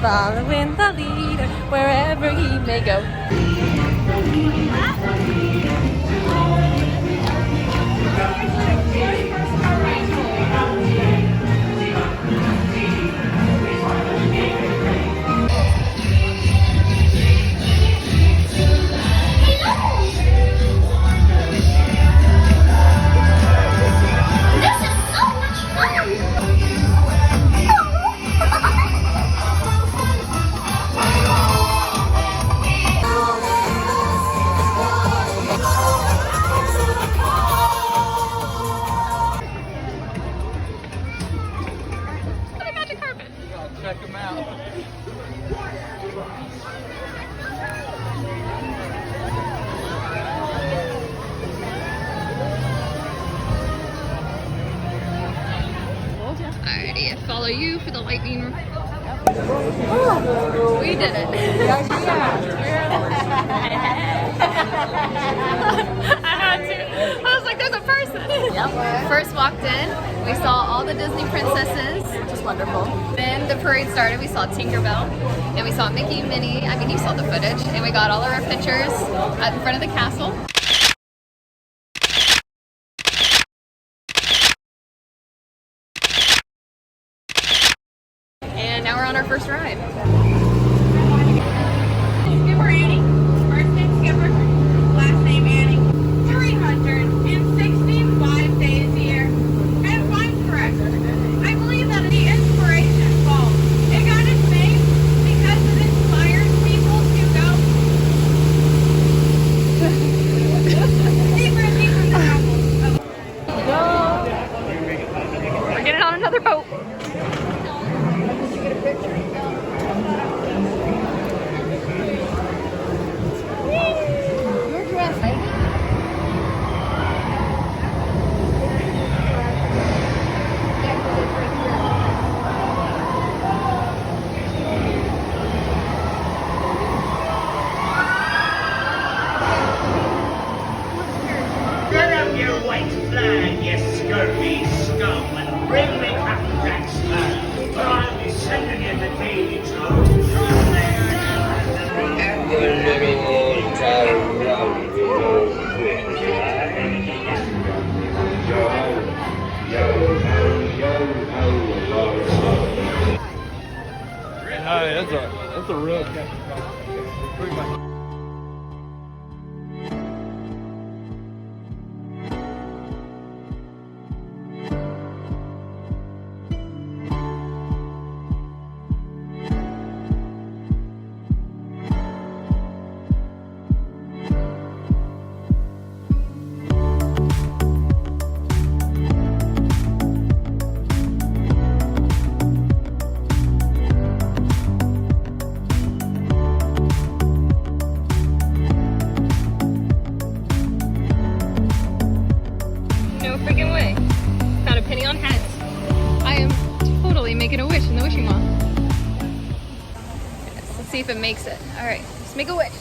Following the leader wherever he may go. Check them out. Alrighty, I follow you for the lightning. Oh, we did it. I had to. I was like, there's a person. Yep. First walked in, we saw all the Disney princesses, which is wonderful. Then the parade started, we saw Tinkerbell, and we saw Mickey and Minnie. I mean, you saw the footage, and we got all of our pictures out in front of the castle. And now we're on our first ride. Skipper Annie, first name Skipper, last name Annie, 365 days a year. And if I'm correct, I believe that the inspiration falls. It got its name because it inspires people to go deeper and deeper in the rapids. We're getting on another boat. Bring me Captain Jack Sparrow, for I'll be sending you the daily job. And the living water Hey, that's a real Captain. Pretty much. Making a wish in the wishing well. Let's see if it makes it. All right, let's make a wish.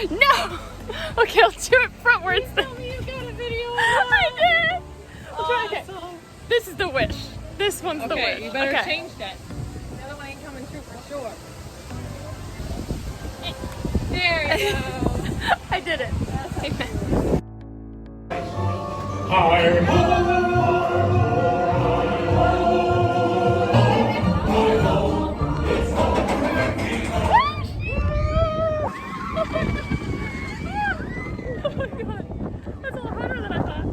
No! Okay, I'll do it frontwards. Tell me you got a video of I did! Okay. Awesome. This is the wish. This one's the wish. You better okay. change that. The other one ain't coming true for sure. There you go. I did it. Amen. Oh my god, that's a lot harder than I thought.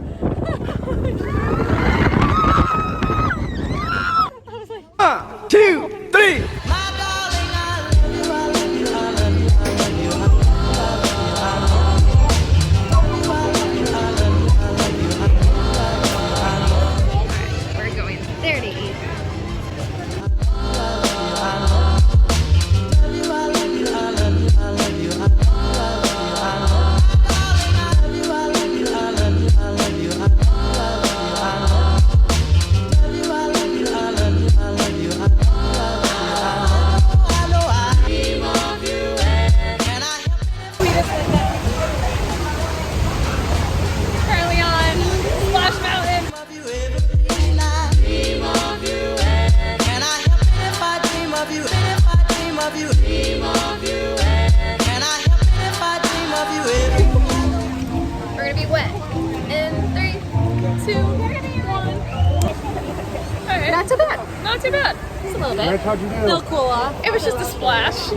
Not too bad. Not too bad. Just a little bit. How'd you do? Still cool off. It was just a splash.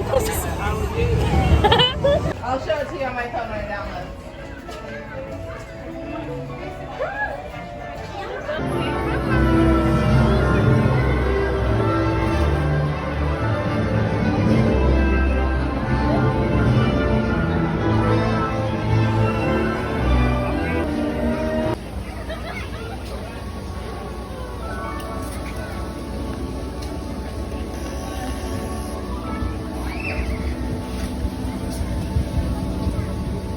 I'll show it to you on my phone when I download.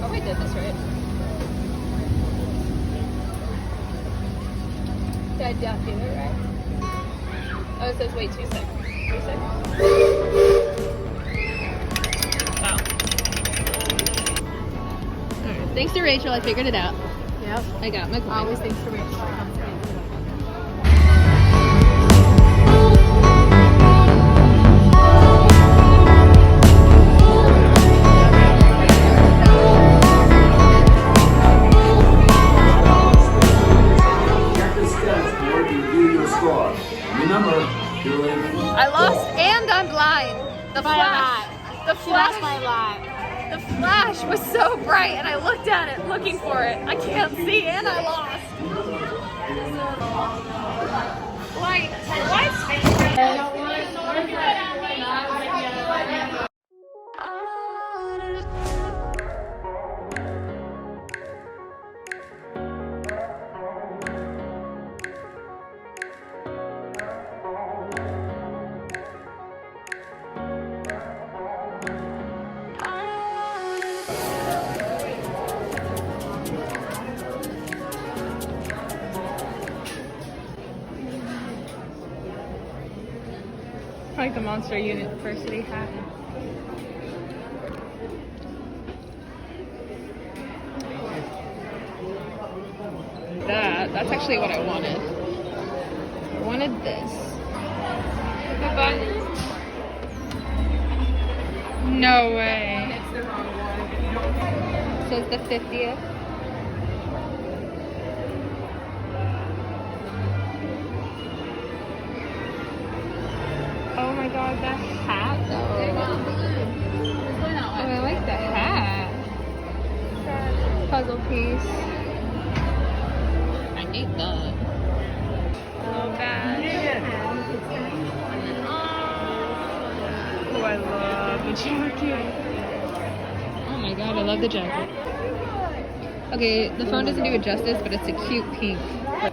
Oh, we did this right. Did I not do it right? Oh, it says wait 2 seconds. 3 seconds. Wow. Alright, thanks to Rachel, I figured it out. Yep. I got my coin. Always thanks to Rachel. Remember, I lost and I'm blind. The flash. The flash. The flash was so bright and I looked at it looking for it. I can't see and I lost. Light. Like the Monster University hat. That's actually what I wanted. I wanted this. The button. No way. It's the wrong one. It says the 50th. Oh my god, that hat though. Oh, I like the hat. Puzzle piece. I need that. Oh, bad. Oh, I love the jacket. Oh my god, I love the jacket. Okay, the phone doesn't do it justice, but it's a cute pink. I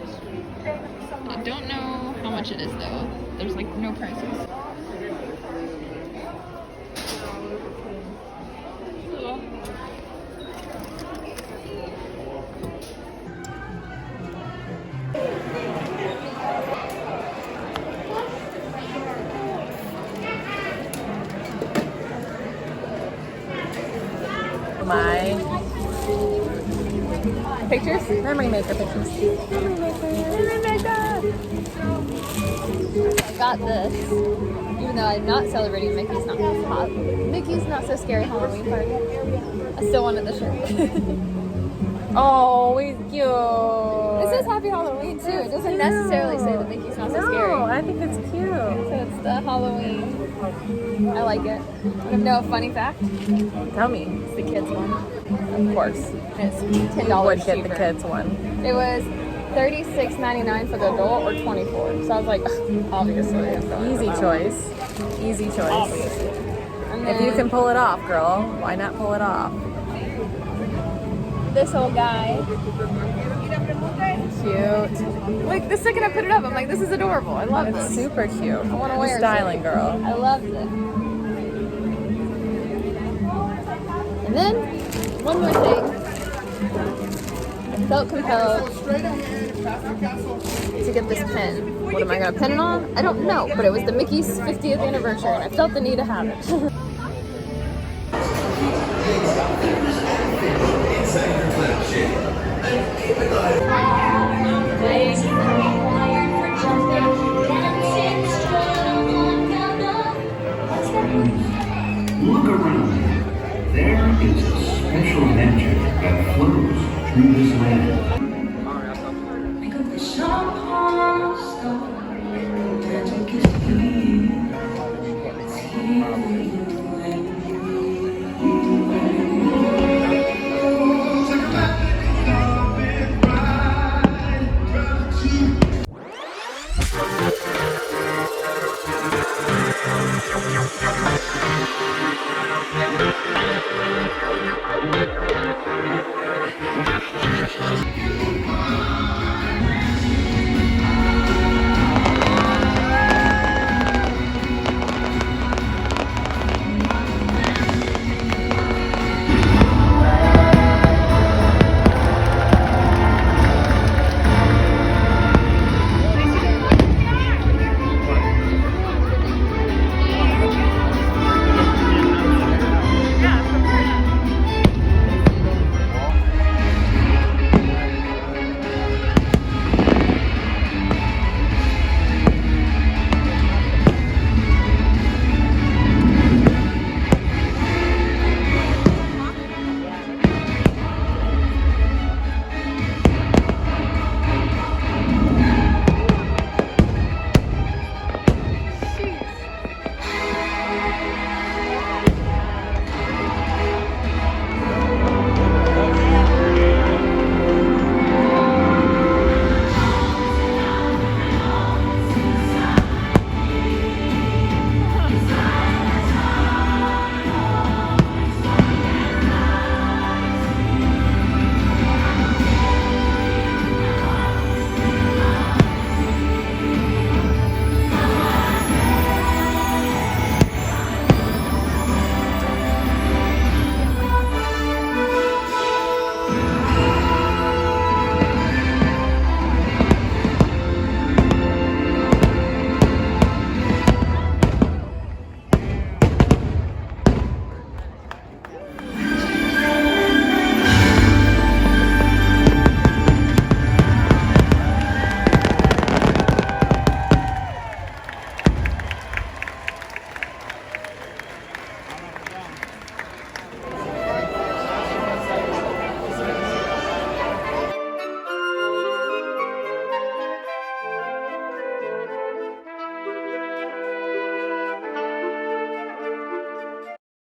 don't know how much it is though. There's like no prices. My Pictures? memory maker pictures. I got this, even though I'm not celebrating Mickey's not so scary Halloween party. I still wanted the shirt. Oh, he's cute. It says Happy Halloween too. It doesn't necessarily say that Mickey's not so scary. No, I think it's cute. So it's the Halloween. I like it. You know a funny fact? Tell me. It's the kids one. Of course. It's $10 Would cheaper. get the kids one. It was $36.99 for the adult or $24. So I was like, obviously. I'm going Easy for that choice. Easy choice. Obviously. And If you then can pull it off, girl, why not pull it off? this old guy. Cute. Like the second I put it up, I'm like, this is adorable. I love It's this. super cute. I want to wear it. styling, girl. I love this. And then one more thing. I felt compelled to get this pen. What am I gonna pin it on? I don't know, but it was the Mickey's 50th anniversary, and I felt the need to have it.